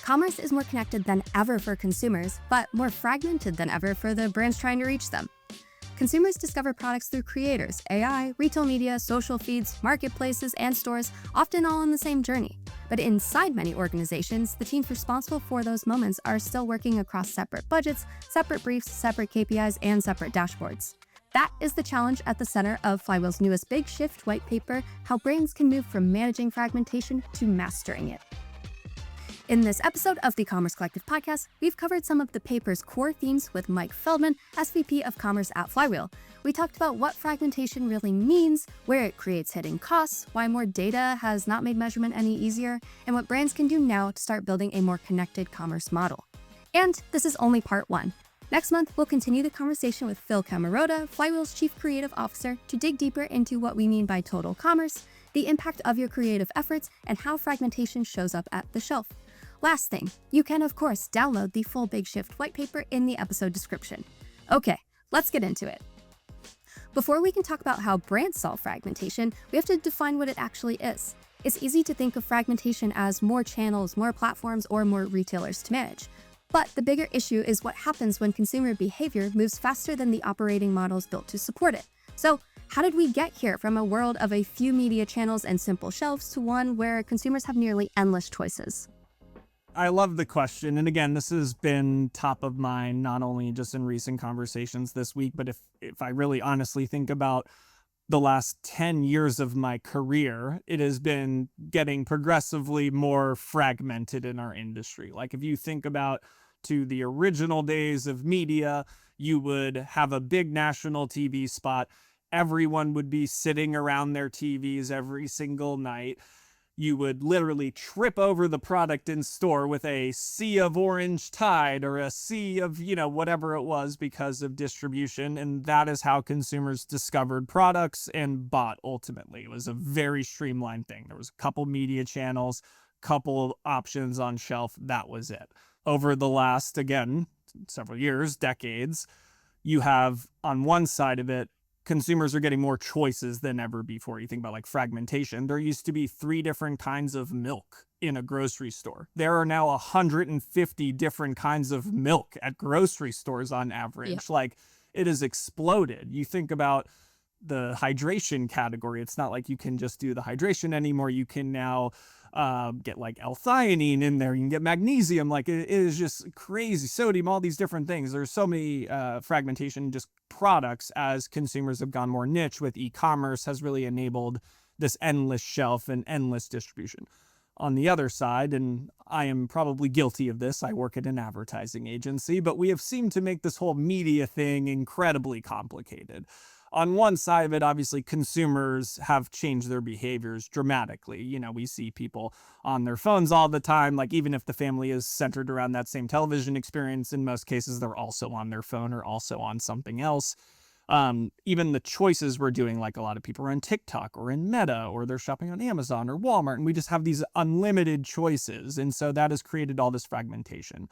Commerce is more connected than ever for consumers, but more fragmented than ever for the brands trying to reach them. Consumers discover products through creators, AI, retail media, social feeds, marketplaces, and stores, often all on the same journey. But inside many organizations, the teams responsible for those moments are still working across separate budgets, separate briefs, separate KPIs, and separate dashboards. That is the challenge at the center of Flywheel's newest Big Shift white paper, How Brands Can Move from Managing Fragmentation to Mastering It. In this episode of the Commerce Collective podcast, we've covered some of the paper's core themes with Mike Feldman, SVP of Commerce at Flywheel. We talked about what fragmentation really means, where it creates hidden costs, why more data has not made measurement any easier, and what brands can do now to start building a more connected commerce model. And this is only part one. Next month, we'll continue the conversation with Phil Camarota, Flywheel's Chief Creative Officer, to dig deeper into what we mean by total commerce, the impact of your creative efforts, and how fragmentation shows up at the shelf. Last thing, you can of course download the full Big Shift white paper in the episode description. Okay, let's get into it. Before we can talk about how brands solve fragmentation, we have to define what it actually is. It's easy to think of fragmentation as more channels, more platforms, or more retailers to manage. But the bigger issue is what happens when consumer behavior moves faster than the operating models built to support it. So, how did we get here from a world of a few media channels and simple shelves to one where consumers have nearly endless choices? I love the question. And again, this has been top of mind, not only just in recent conversations this week, but if I really honestly think about the last 10 years of my career, it has been getting progressively more fragmented in our industry. Like if you think about to the original days of media, you would have a big national TV spot. Everyone would be sitting around their TVs every single night. You would literally trip over the product in store with a sea of orange tide or a sea of, whatever it was because of distribution. And that is how consumers discovered products and bought ultimately. It was a very streamlined thing. There was a couple media channels, couple options on shelf. That was it. Over the last, again, several years, decades, you have on one side of it, consumers are getting more choices than ever before. You think about like fragmentation. There used to be 3 different kinds of milk in a grocery store. There are now 150 different kinds of milk at grocery stores on average. Yeah. Like it has exploded. You think about the hydration category. It's not like you can just do the hydration anymore. You can now get like L-theanine in there. You can get magnesium. Like it is just crazy. Sodium, all these different things. There's so many fragmentation just products as consumers have gone more niche with e-commerce has really enabled this endless shelf and endless distribution. On the other side, and I am probably guilty of this, I work at an advertising agency, but we have seemed to make this whole media thing incredibly complicated. On one side of it, obviously, consumers have changed their behaviors dramatically. We see people on their phones all the time. Like, even if the family is centered around that same television experience, in most cases, they're also on their phone or also on something else. Even the choices we're doing, like a lot of people are on TikTok or in Meta, or they're shopping on Amazon or Walmart, and we just have these unlimited choices. And so that has created all this fragmentation.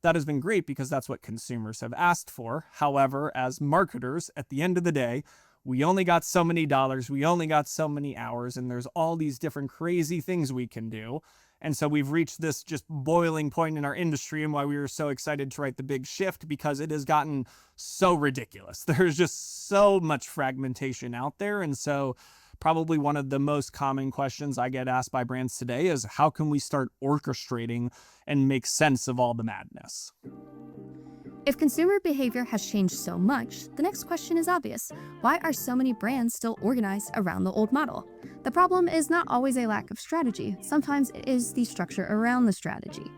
That has been great because that's what consumers have asked for. However, as marketers, at the end of the day, we only got so many dollars, we only got so many hours, and there's all these different crazy things we can do. And so we've reached this just boiling point in our industry, and why we were so excited to write the Big Shift, because it has gotten so ridiculous. There's just so much fragmentation out there. And so probably one of the most common questions I get asked by brands today is, how can we start orchestrating and make sense of all the madness? If consumer behavior has changed so much, the next question is obvious. Why are so many brands still organized around the old model? The problem is not always a lack of strategy. Sometimes it is the structure around the strategy.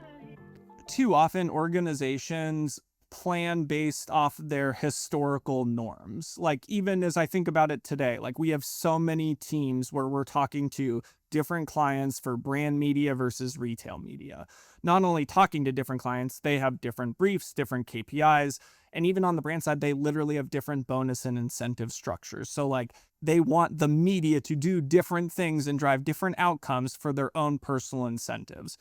Too often, organizations plan based off their historical norms. Like, even as I think about it today, like we have so many teams where we're talking to different clients for brand media versus retail media. Not only talking to different clients, they have different briefs, different KPIs, and even on the brand side, they literally have different bonus and incentive structures. So like they want the media to do different things and drive different outcomes for their own personal incentives.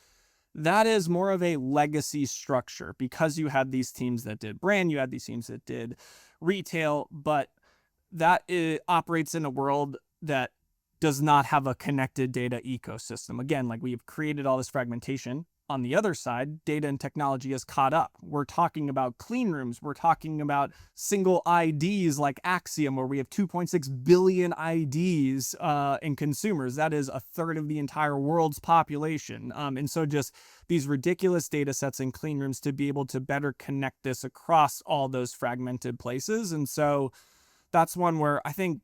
That is more of a legacy structure, because you had these teams that did brand, you had these teams that did retail, but that operates in a world that does not have a connected data ecosystem. Again, like we've created all this fragmentation On the other side, data and technology has caught up. We're talking about clean rooms. We're talking about single IDs like Axiom, where we have 2.6 billion IDs in consumers. That is a third of the entire world's population. And so just these ridiculous data sets in clean rooms to be able to better connect this across all those fragmented places. And so that's one where I think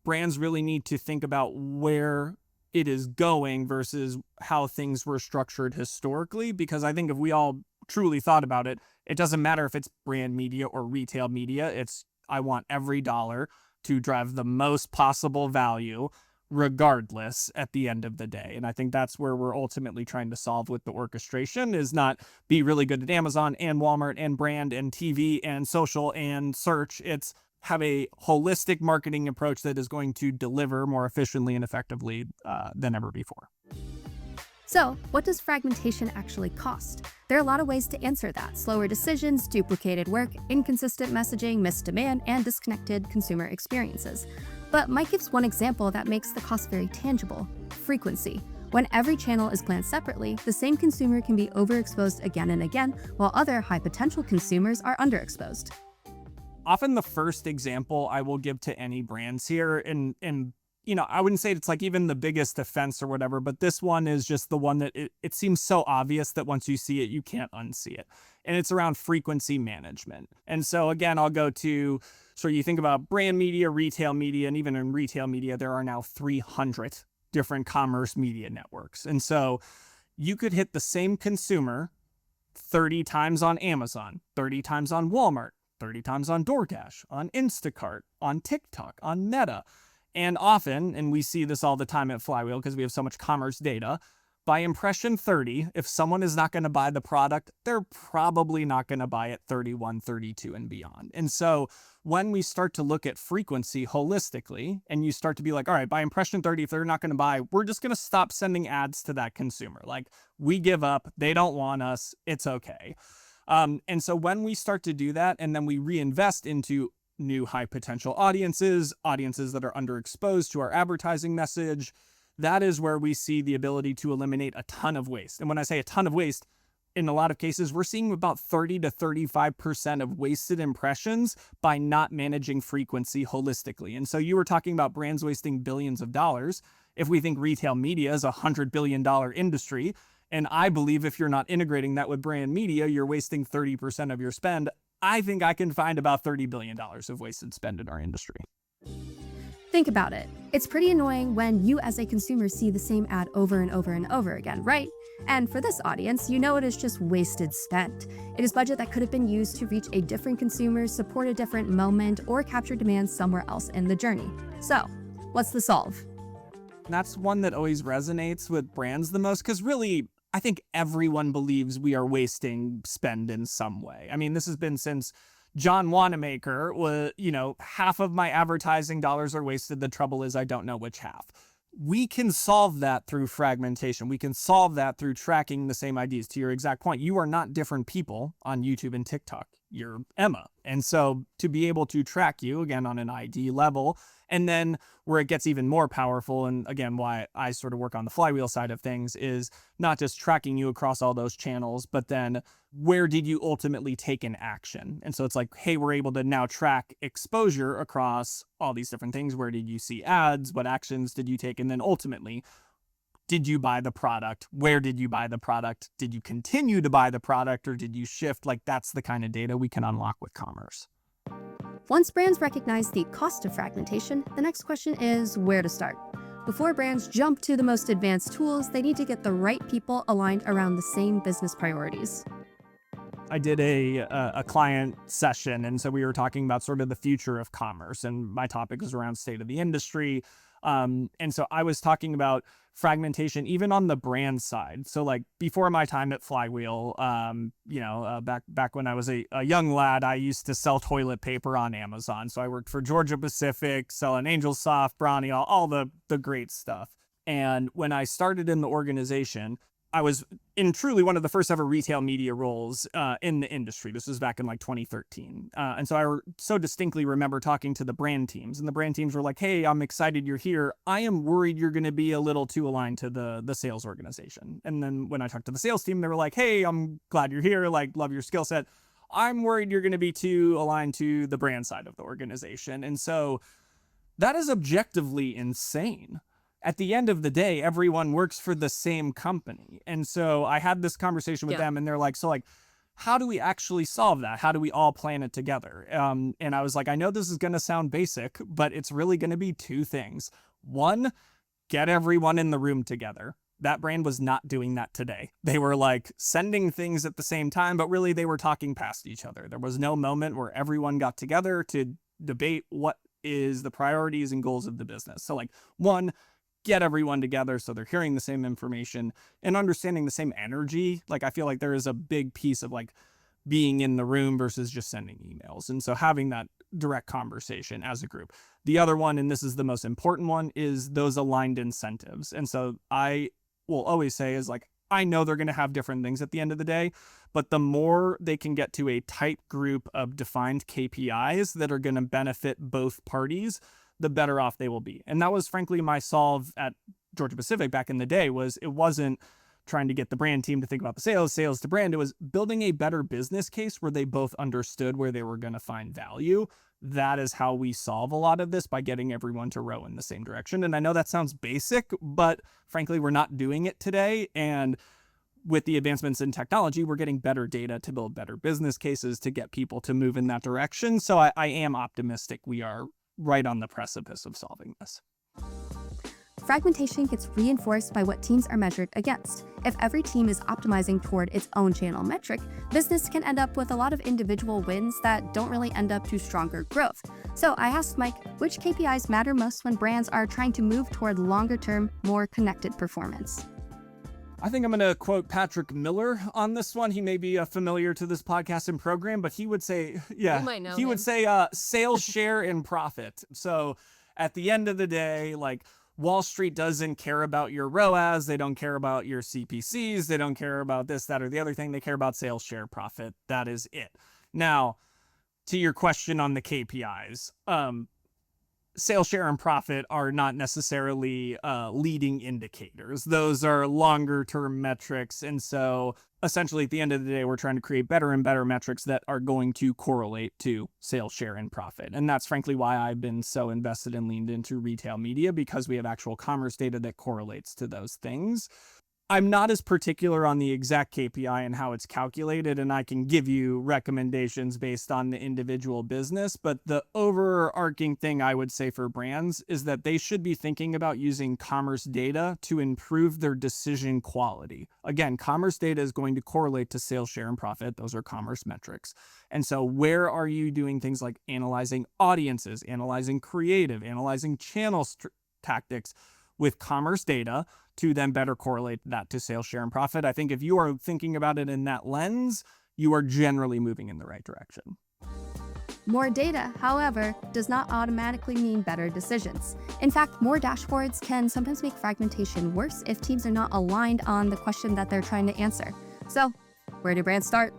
brands really need to think about where it is going versus how things were structured historically. Because I think if we all truly thought about it, it doesn't matter if it's brand media or retail media. It's, I want every dollar to drive the most possible value regardless at the end of the day. And I think that's where we're ultimately trying to solve with the orchestration, is not be really good at Amazon and Walmart and brand and TV and social and search. It's have a holistic marketing approach that is going to deliver more efficiently and effectively than ever before. So, what does fragmentation actually cost? There are a lot of ways to answer that: slower decisions, duplicated work, inconsistent messaging, missed demand, and disconnected consumer experiences. But Mike gives one example that makes the cost very tangible: frequency. When every channel is planned separately, the same consumer can be overexposed again and again, while other high-potential consumers are underexposed. Often the first example I will give to any brands here, and I wouldn't say it's like even the biggest offense or whatever, but this one is just the one that it seems so obvious that once you see it, you can't unsee it. And it's around frequency management. And so again, I'll go to, so you think about brand media, retail media, and even in retail media, there are now 300 different commerce media networks. And so you could hit the same consumer 30 times on Amazon, 30 times on Walmart, 30 times on DoorDash, on Instacart, on TikTok, on Meta. And often, and we see this all the time at Flywheel because we have so much commerce data, by impression 30, if someone is not going to buy the product, they're probably not going to buy it 31, 32, and beyond. And so when we start to look at frequency holistically, and you start to be like, all right, by impression 30, if they're not going to buy, we're just going to stop sending ads to that consumer. Like, we give up, they don't want us, it's okay. And so when we start to do that, and then we reinvest into new high potential audiences that are underexposed to our advertising message, that is where we see the ability to eliminate a ton of waste. And when I say a ton of waste, in a lot of cases, we're seeing about 30 to 35% of wasted impressions by not managing frequency holistically. And so you were talking about brands wasting billions of dollars. If we think retail media is a $100 billion industry, and I believe if you're not integrating that with brand media, you're wasting 30% of your spend. I think I can find about $30 billion of wasted spend in our industry. Think about it. It's pretty annoying when you as a consumer see the same ad over and over and over again, right? And for this audience, you know it is just wasted spend. It is budget that could have been used to reach a different consumer, support a different moment, or capture demand somewhere else in the journey. So, what's the solve? That's one that always resonates with brands the most, because really, I think everyone believes we are wasting spend in some way. I mean, this has been since John Wanamaker was, half of my advertising dollars are wasted. The trouble is I don't know which half. We can solve that through fragmentation. We can solve that through tracking the same IDs. To your exact point, you are not different people on YouTube and TikTok. You're Emma. And so to be able to track you, again, on an ID level, and then where it gets even more powerful, and again, why I sort of work on the Flywheel side of things, is not just tracking you across all those channels, but then where did you ultimately take an action? And so it's like, hey, we're able to now track exposure across all these different things. Where did you see ads? What actions did you take? And then ultimately, did you buy the product? Where did you buy the product? Did you continue to buy the product, or did you shift? Like, that's the kind of data we can unlock with commerce. Once brands recognize the cost of fragmentation, the next question is where to start. Before brands jump to the most advanced tools, they need to get the right people aligned around the same business priorities. I did a client session, and so we were talking about sort of the future of commerce, and my topic was around state of the industry. And so I was talking about fragmentation, even on the brand side. So like before my time at Flywheel, back when I was a young lad, I used to sell toilet paper on Amazon. So I worked for Georgia Pacific, selling Angel Soft, Brownie, all the great stuff. And when I started in the organization, I was in truly one of the first ever retail media roles in the industry. This was back in like 2013. And so so distinctly remember talking to the brand teams, and the brand teams were like, hey, I'm excited you're here. I am worried you're going to be a little too aligned to the sales organization. And then when I talked to the sales team, they were like, hey, I'm glad you're here. Like, love your skill set. I'm worried you're going to be too aligned to the brand side of the organization. And so that is objectively insane. At the end of the day, everyone works for the same company. And so I had this conversation with them, and they're like, so like, how do we actually solve that? How do we all plan it together? And I was like, I know this is going to sound basic, but it's really going to be two things. One, get everyone in the room together. That brand was not doing that today. They were like sending things at the same time, but really they were talking past each other. There was no moment where everyone got together to debate what is the priorities and goals of the business. So like, one, get everyone together so they're hearing the same information and understanding the same energy. Like, I feel like there is a big piece of like being in the room versus just sending emails. And so having that direct conversation as a group. The other one, and this is the most important one, is those aligned incentives. And so I will always say is like, I know they're going to have different things at the end of the day, but the more they can get to a tight group of defined KPIs that are going to benefit both parties, the better off they will be. And that was frankly my solve at Georgia Pacific back in the day. It wasn't trying to get the brand team to think about the sales to brand. It was building a better business case where they both understood where they were going to find value. That is how we solve a lot of this, by getting everyone to row in the same direction. And I know that sounds basic, but frankly, we're not doing it today. And with the advancements in technology, we're getting better data to build better business cases to get people to move in that direction. So I am optimistic we are right on the precipice of solving this. Fragmentation gets reinforced by what teams are measured against. If every team is optimizing toward its own channel metric, business can end up with a lot of individual wins that don't really end up to stronger growth. So I asked Mike, which KPIs matter most when brands are trying to move toward longer-term, more connected performance? I think I'm going to quote Patrick Miller on this one. He may be familiar to this podcast and program, but he would say, would say sales share and profit. So at the end of the day, like, Wall Street doesn't care about your ROAS. They don't care about your CPCs. They don't care about this, that, or the other thing. They care about sales share profit. That is it. Now, to your question on the KPIs, sales share and profit are not necessarily leading indicators. Those are longer term metrics. And so essentially at the end of the day, we're trying to create better and better metrics that are going to correlate to sales share and profit. And that's frankly why I've been so invested and leaned into retail media, because we have actual commerce data that correlates to those things. I'm not as particular on the exact KPI and how it's calculated, and I can give you recommendations based on the individual business. But the overarching thing I would say for brands is that they should be thinking about using commerce data to improve their decision quality. Again, commerce data is going to correlate to sales share and profit. Those are commerce metrics. And so where are you doing things like analyzing audiences, analyzing creative, analyzing channel tactics with commerce data to then better correlate that to sales share and profit? I think if you are thinking about it in that lens, you are generally moving in the right direction. More data, however, does not automatically mean better decisions. In fact, more dashboards can sometimes make fragmentation worse if teams are not aligned on the question that they're trying to answer. So, where do brands start?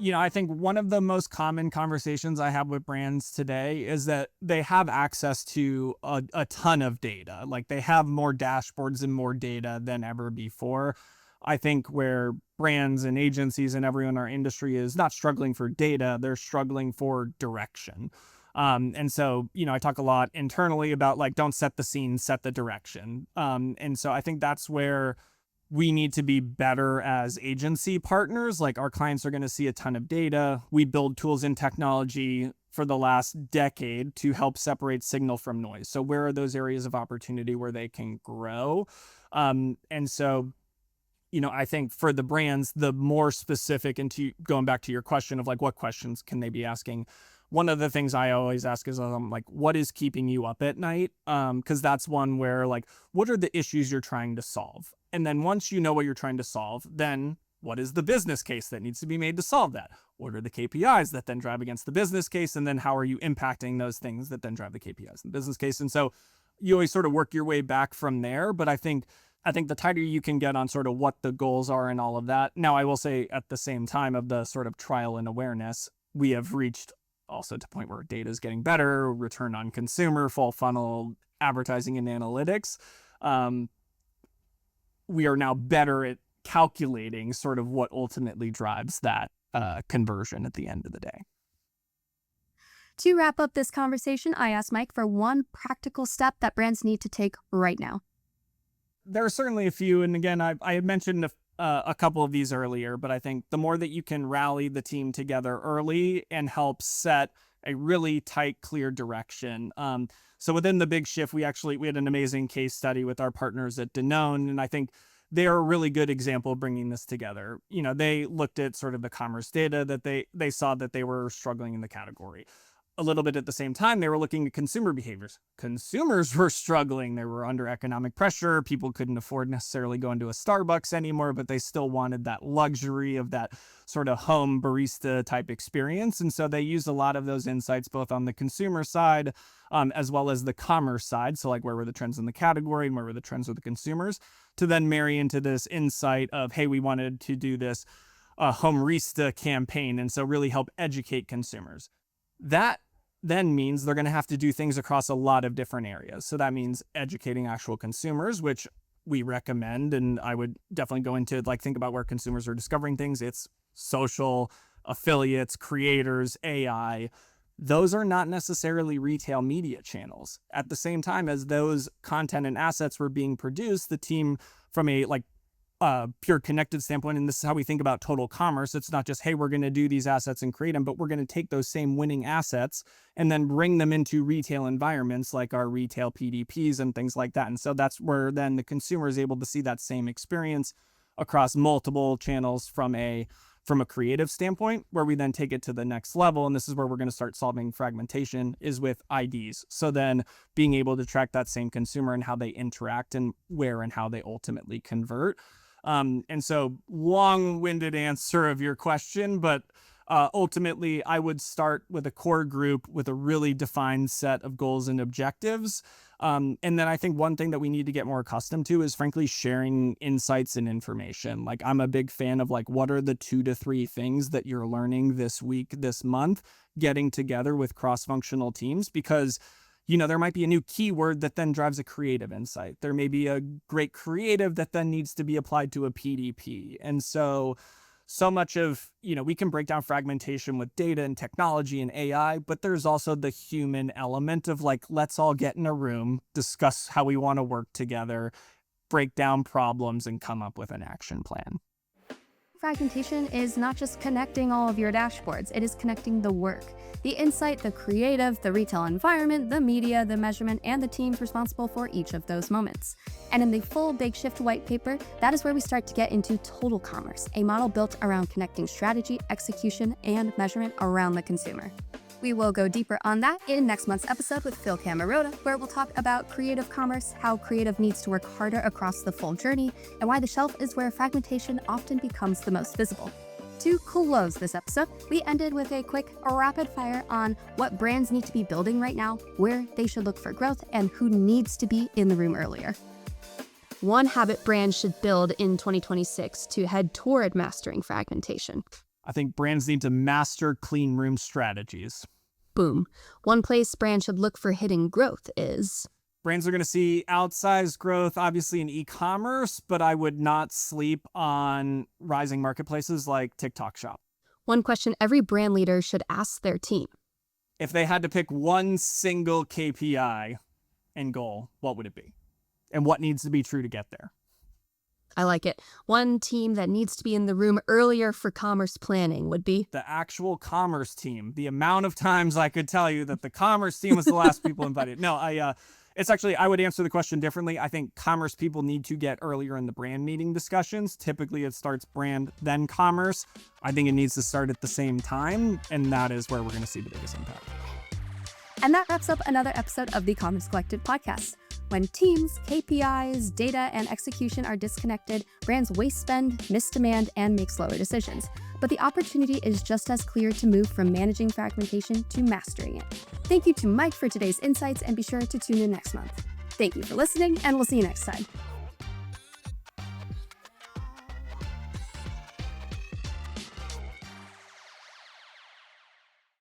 I think one of the most common conversations I have with brands today is that they have access to a ton of data. Like, they have more dashboards and more data than ever before. I think where brands and agencies and everyone in our industry is not struggling for data, they're struggling for direction. And so, I talk a lot internally about like, don't set the scene, set the direction. And so I think that's where we need to be better as agency partners. Like, our clients are going to see a ton of data. We build tools and technology for the last decade to help separate signal from noise. So where are those areas of opportunity where they can grow? And so, I think for the brands, the more specific, and to going back to your question of like, what questions can they be asking? One of the things I always ask is like, what is keeping you up at night? Because that's one where like, what are the issues you're trying to solve? And then once you know what you're trying to solve, then what is the business case that needs to be made to solve that? What are the KPIs that then drive against the business case? And then how are you impacting those things that then drive the KPIs in the business case? And so you always sort of work your way back from there. But I think I think the tighter you can get on sort of what the goals are and all of that. Now, I will say at the same time of the sort of trial and awareness, we have reached also to a point where data is getting better, return on consumer, full funnel advertising and analytics. We are now better at calculating sort of what ultimately drives that conversion at the end of the day. To wrap up this conversation, I asked Mike for one practical step that brands need to take right now. There are certainly a few, and again, I had mentioned a couple of these earlier, but I think the more that you can rally the team together early and help set a really tight, clear direction. So within the big shift, we had an amazing case study with our partners at Danone, and I think they're a really good example of bringing this together. You know, they looked at sort of the commerce data that they saw that they were struggling in the category. A little bit at the same time, they were looking at consumer behaviors. Consumers were struggling. They were under economic pressure. People couldn't afford necessarily going to a Starbucks anymore, but they still wanted that luxury of that sort of home barista type experience. And so they used a lot of those insights, both on the consumer side, as well as the commerce side. So like, where were the trends in the category and where were the trends with the consumers, to then marry into this insight of, hey, we wanted to do this home barista campaign. And so really help educate consumers. That then means they're going to have to do things across a lot of different areas. So that means educating actual consumers, which we recommend. And I would definitely go into, like, think about where consumers are discovering things. It's social, affiliates, creators, AI. Those are not necessarily retail media channels. At the same time as those content and assets were being produced, the team, from a pure connected standpoint, and this is how we think about total commerce. It's not just, hey, we're going to do these assets and create them, but we're going to take those same winning assets and then bring them into retail environments like our retail PDPs and things like that. And so that's where then the consumer is able to see that same experience across multiple channels from a creative standpoint, where we then take it to the next level. And this is where we're going to start solving fragmentation, is with IDs. So then being able to track that same consumer and how they interact and where and how they ultimately convert. And so long-winded answer of your question, but ultimately I would start with a core group with a really defined set of goals and objectives. And then I think one thing that we need to get more accustomed to is frankly sharing insights and information. Like, I'm a big fan of, like, what are the 2 to 3 things that you're learning this week, this month, getting together with cross-functional teams, because you know, there might be a new keyword that then drives a creative insight. There may be a great creative that then needs to be applied to a PDP. And so much of, you know, we can break down fragmentation with data and technology and AI, but there's also the human element of, like, let's all get in a room, discuss how we want to work together, break down problems, and come up with an action plan. Fragmentation is not just connecting all of your dashboards, it is connecting the work, the insight, the creative, the retail environment, the media, the measurement, and the teams responsible for each of those moments. And in the full Big Shift white paper, that is where we start to get into total commerce, a model built around connecting strategy, execution, and measurement around the consumer. We will go deeper on that in next month's episode with Phil Camarota, where we'll talk about creative commerce, how creative needs to work harder across the full journey, and why the shelf is where fragmentation often becomes the most visible. To close this episode, we ended with a quick rapid fire on what brands need to be building right now, where they should look for growth, and who needs to be in the room earlier. One habit brands should build in 2026 to head toward mastering fragmentation. I think brands need to master clean room strategies. Boom. One place brands should look for hidden growth is... Brands are going to see outsized growth, obviously, in e-commerce, but I would not sleep on rising marketplaces like TikTok Shop. One question every brand leader should ask their team. If they had to pick one single KPI and goal, what would it be? And what needs to be true to get there? I like it. One team that needs to be in the room earlier for commerce planning would be... the actual commerce team. The amount of times I could tell you that the commerce team was the last people invited. No, it's actually, I would answer the question differently. I think commerce people need to get earlier in the brand meeting discussions. Typically it starts brand, then commerce. I think it needs to start at the same time, and that is where we're going to see the biggest impact. And that wraps up another episode of the Commerce Collective podcast. When teams, KPIs, data, and execution are disconnected, brands waste spend, miss demand, and make slower decisions. But the opportunity is just as clear to move from managing fragmentation to mastering it. Thank you to Mike for today's insights, and be sure to tune in next month. Thank you for listening, and we'll see you next time.